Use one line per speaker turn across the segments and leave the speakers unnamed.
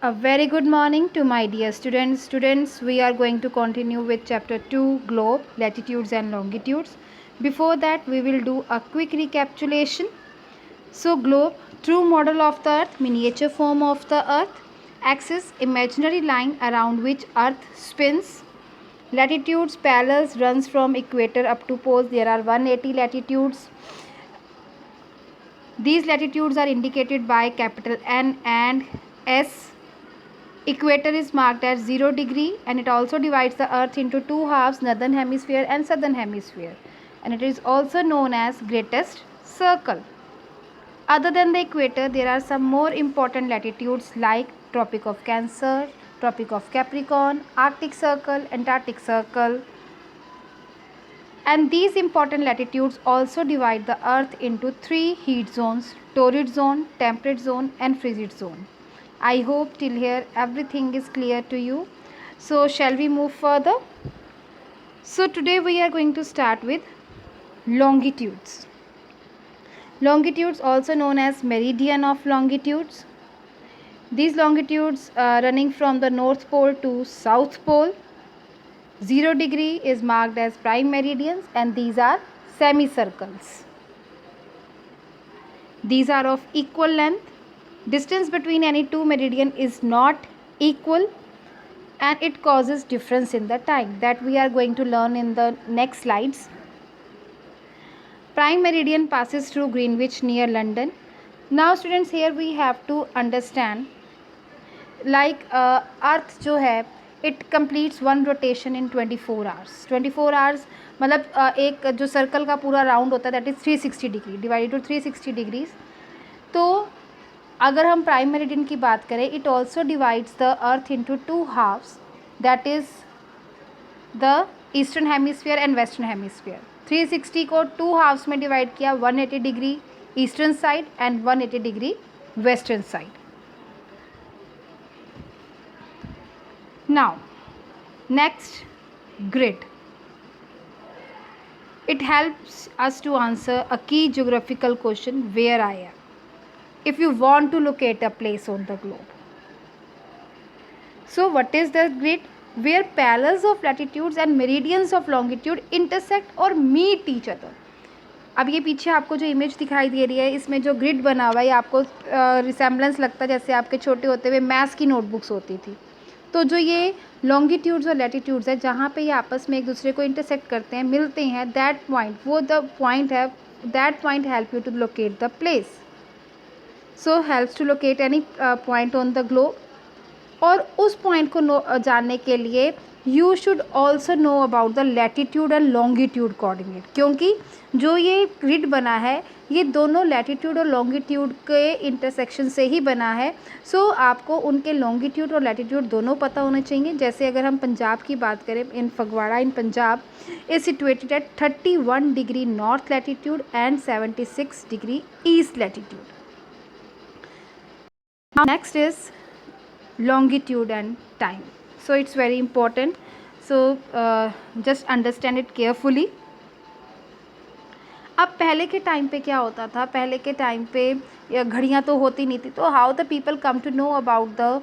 A very good morning to my dear students. Students, we are going to continue with chapter 2, globe, latitudes and longitudes. Before that, we will do a quick recapitulation. So, globe, true model of the earth, miniature form of the earth, axis, imaginary line around which earth spins. Latitudes, parallels runs from equator up to poles. There are 180 latitudes. These latitudes are indicated by capital N and S. Equator is marked as 0 degree and it also divides the earth into two halves, northern hemisphere and southern hemisphere, and it is also known as greatest circle. Other than the equator, there are some more important latitudes like Tropic of Cancer, Tropic of Capricorn, Arctic Circle, Antarctic Circle. And these important latitudes also divide the earth into three heat zones: torrid zone, temperate zone and frigid zone. I hope till here everything is clear to you. So shall we move further? So today we are going to start with longitudes. Longitudes, also known as meridian of longitudes. These longitudes running from the North Pole to South Pole. 0 degree is marked as prime meridians and these are semicircles. These are of equal length. Distance between any two meridian is not equal and it causes difference in the time that we are going to learn in the next slides. Prime meridian passes through Greenwich near London. Now students, here we have to understand like earth जो है it completes one rotation in 24 hours. 24 hours मतलब एक जो circle का पूरा round होता है that is 360 degree divided to 360 degrees. तो अगर हम प्राइम मेरिडियन की बात करें, it also divides the earth into two halves, that is the eastern hemisphere and western hemisphere. 360 को टू हाफ्स में डिवाइड किया, 180 degree eastern side and 180 degree western side. Now next, grid. It helps us to answer a key geographical question, where I am, if you want to locate a place on the globe. So what is the grid? Where parallels of latitudes and meridians of longitude intersect or meet each other. अब ये पीछे आपको जो image दिखाई दे रही है, इसमें जो ग्रिड बना हुआ है, ये आपको रिसेम्बलेंस लगता है जैसे आपके छोटे होते हुए मैथ्स की नोटबुक्स होती थी. तो जो ये लॉन्गिट्यूड्स और लैटिट्यूड्स है, जहाँ पे ये आपस में एक दूसरे को इंटरसेक्ट करते हैं, मिलते हैं, दैट पॉइंट, वो द पॉइंट है, that point help you to locate the place. So helps to locate any point on the globe. और उस पॉइंट को जानने के लिए you should also know about the latitude and longitude coordinate, क्योंकि जो ये ग्रिड बना है ये दोनों लैटिट्यूड और लॉन्गिट्यूड के इंटरसेक्शन से ही बना है. सो आपको उनके लॉन्गिट्यूड और लैटिट्यूड दोनों पता होने चाहिए. जैसे अगर हम पंजाब की बात करें, in Phagwara in Punjab is situated at 31 degree north latitude and 76 degree east latitude. Next is longitude and time. So it's very important. So just understand it carefully. अब पहले के टाइम पे क्या होता था? पहले के टाइम पे घड़ियाँ तो होती नहीं थी, तो how the people come to know about the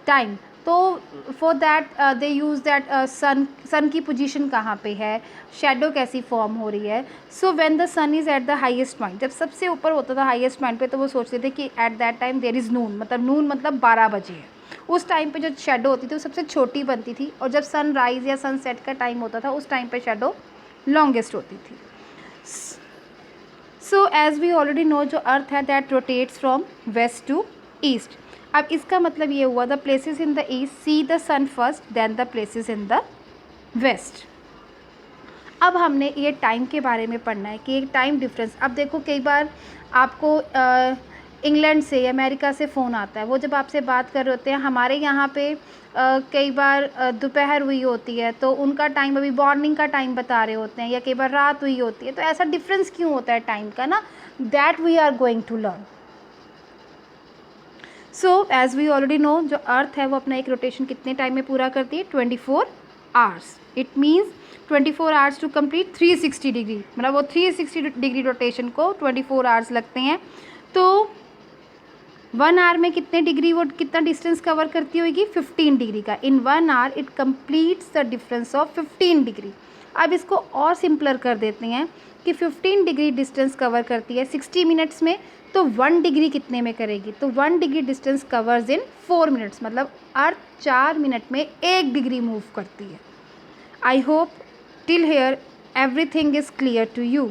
time. तो for that they use that sun की पोजीशन कहाँ पे है, शेडो कैसी फॉर्म हो रही है. So when the sun is at the highest point, जब सबसे ऊपर होता था हाईएस्ट पॉइंट पे, तो वो सोचते थे कि at that time there is noon, मतलब नून मतलब 12 बजे है. उस टाइम पे जो शेडो होती थी वो सबसे छोटी बनती थी, और जब सन राइज़ या सन सेट का टाइम होता था उस टाइम पे शेडो लॉन्गेस्ट होती थी. So as we already know, जो अर्थ है that rotates from west to east. अब इसका मतलब ये हुआ, the places in the east see the sun first, then the places in the west. अब हमने ये टाइम के बारे में पढ़ना है कि एक टाइम डिफरेंस. अब देखो, कई बार आपको इंग्लैंड से, अमेरिका से फ़ोन आता है, वो जब आपसे बात कर रहे होते हैं, हमारे यहाँ पे कई बार दोपहर हुई होती है तो उनका टाइम अभी मॉर्निंग का टाइम बता रहे होते हैं, या कई बार रात हुई होती है. तो ऐसा डिफरेंस क्यों होता है टाइम का ना, that we are going to learn. So as we already know, जो अर्थ है वो अपना एक रोटेशन कितने टाइम में पूरा करती है? 24 hours. It means 24 hours to complete 360 degree, मतलब वो 360 डिग्री रोटेशन को 24 आवर्स लगते हैं. तो 1 आवर में कितने डिग्री वो कितना डिस्टेंस कवर करती होगी, 15 डिग्री का। इन 1 hour it completes the difference of 15 degree. अब इसको और सिंपलर कर देते हैं कि 15 डिग्री डिस्टेंस कवर करती है 60 मिनट्स में, तो 1 डिग्री कितने में करेगी, तो 1 डिग्री डिस्टेंस कवर्स इन 4 मिनट्स, मतलब अर्थ 4 मिनट में 1 डिग्री मूव करती है। I hope till here everything is clear to you.